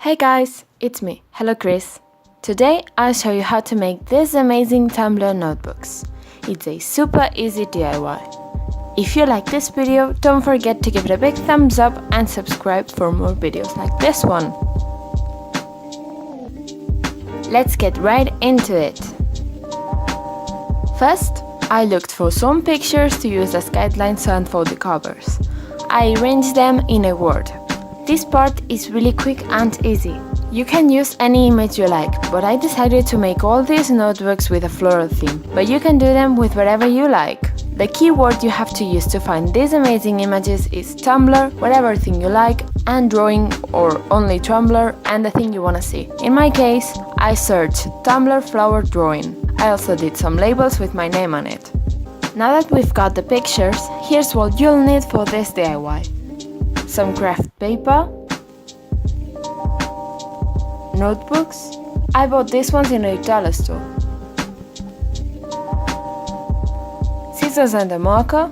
Hey guys, it's me, HelloCris. Today I'll show you how to make these amazing Tumblr notebooks. It's a super easy DIY. If you like this video, don't forget to give it a big thumbs up and subscribe for more videos like this one. Let's get right into it. First, I looked for some pictures to use as guidelines to unfold the covers. I arranged them in a Word. This part is really quick and easy. You can use any image you like, but I decided to make all these notebooks with a floral theme, but you can do them with whatever you like. The keyword you have to use to find these amazing images is Tumblr, whatever thing you like, and drawing or only Tumblr and the thing you want to see. In my case, I searched Tumblr flower drawing. I also did some labels with my name on it. Now that we've got the pictures, here's what you'll need for this DIY. Some craft paper, notebooks. I bought these ones in a dollar store. Scissors and a marker.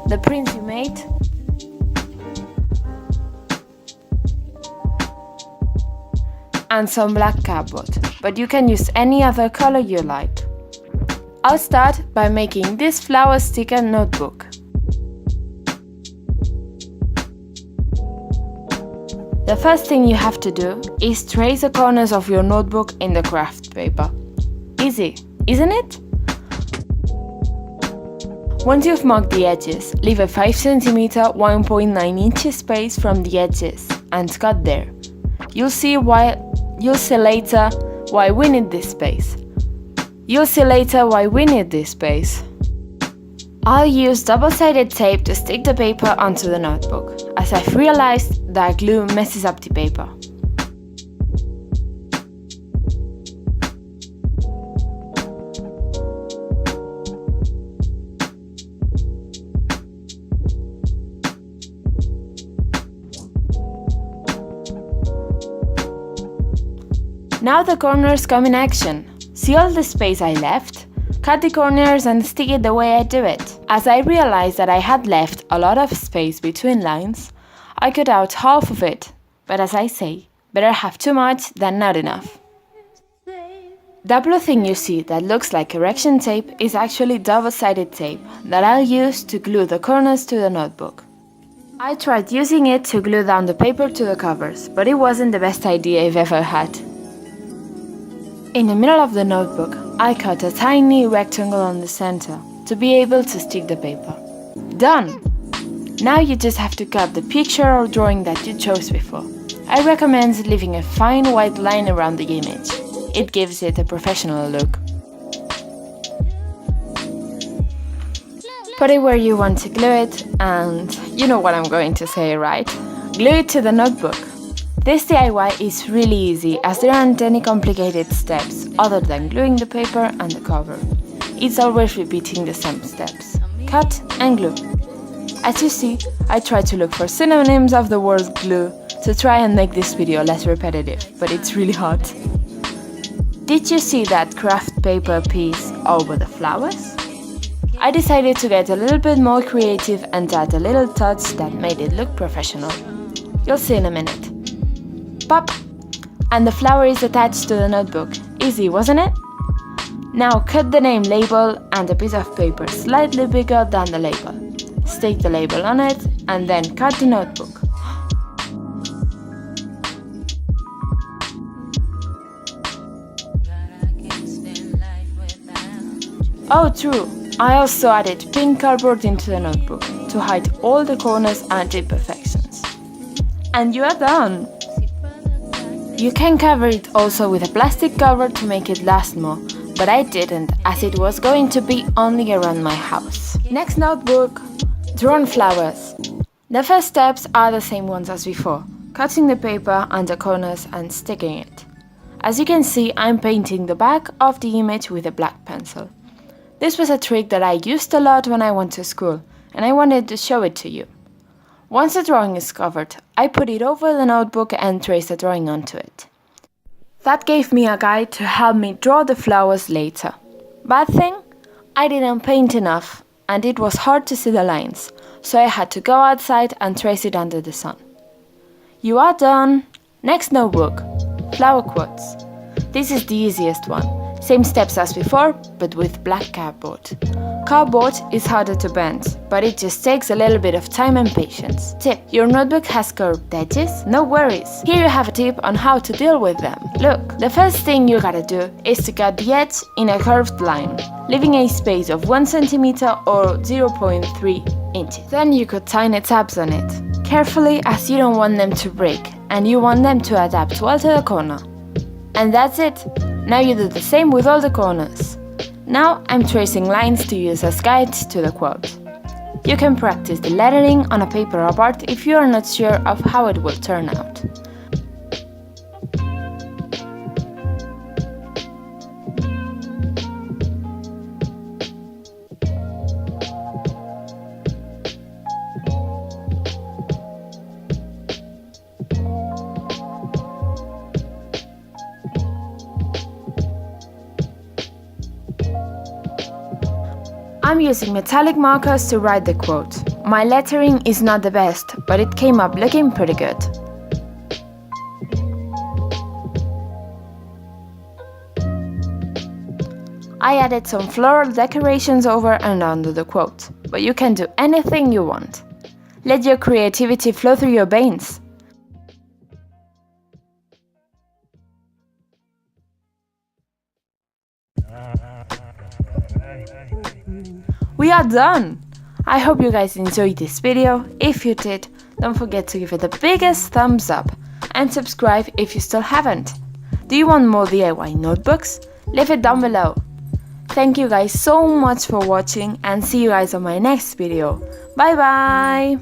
The prints you made. And some black cardboard, but you can use any other color you like. I'll start by making this flower sticker notebook. The first thing you have to do is trace the corners of your notebook in the craft paper. Easy, isn't it? Once you've marked the edges, leave a 5 cm 1.9 inches space from the edges and cut there. You'll see later why we need this space. I'll use double-sided tape to stick the paper onto the notebook, as I've realized that glue messes up the paper. Now the corners come in action. See all the space I left? Cut the corners and stick it the way I do it. As I realized that I had left a lot of space between lines, I cut out half of it. But as I say, better have too much than not enough. That blue thing you see that looks like correction tape is actually double-sided tape that I'll use to glue the corners to the notebook. I tried using it to glue down the paper to the covers, but it wasn't the best idea I've ever had. In the middle of the notebook, I cut a tiny rectangle on the center to be able to stick the paper. Done! Now you just have to cut the picture or drawing that you chose before. I recommend leaving a fine white line around the image. It gives it a professional look. Put it where you want to glue it, and you know what I'm going to say, right? Glue it to the notebook. This DIY is really easy as there aren't any complicated steps other than gluing the paper and the cover. It's always repeating the same steps. Cut and glue. As you see, I tried to look for synonyms of the word glue to try and make this video less repetitive, but it's really hard. Did you see that craft paper piece over the flowers? I decided to get a little bit more creative and add a little touch that made it look professional. You'll see in a minute. Pop! And the flower is attached to the notebook. Easy, wasn't it? Now cut the name label and a piece of paper slightly bigger than the label. Stick the label on it and then cut the notebook. Oh, true! I also added pink cardboard into the notebook to hide all the corners and imperfections. And you are done! You can cover it also with a plastic cover to make it last more, but I didn't, as it was going to be only around my house. Next notebook, drawn flowers. The first steps are the same ones as before, cutting the paper and the corners and sticking it. As you can see, I'm painting the back of the image with a black pencil. This was a trick that I used a lot when I went to school, and I wanted to show it to you. Once the drawing is covered, I put it over the notebook and trace the drawing onto it. That gave me a guide to help me draw the flowers later. Bad thing? I didn't paint enough, and it was hard to see the lines, so I had to go outside and trace it under the sun. You are done! Next notebook. Flower quotes. This is the easiest one. Same steps as before, but with black cardboard. Cardboard is harder to bend, but it just takes a little bit of time and patience. Tip: your notebook has curved edges? No worries. Here you have a tip on how to deal with them. Look, the first thing you gotta do is to cut the edge in a curved line, leaving a space of 1 centimeter or 0.3 inches. Then you cut tiny tabs on it, carefully as you don't want them to break and you want them to adapt well to the corner. And that's it. Now you do the same with all the corners. Now I'm tracing lines to use as guides to the quote. You can practice the lettering on a paper or board if you are not sure of how it will turn out. I'm using metallic markers to write the quote. My lettering is not the best, but it came up looking pretty good. I added some floral decorations over and under the quote, but you can do anything you want. Let your creativity flow through your veins. We are done! I hope you guys enjoyed this video. If you did, don't forget to give it the biggest thumbs up and subscribe if you still haven't. Do you want more DIY notebooks? Leave it down below. Thank you guys so much for watching and see you guys on my next video. Bye bye!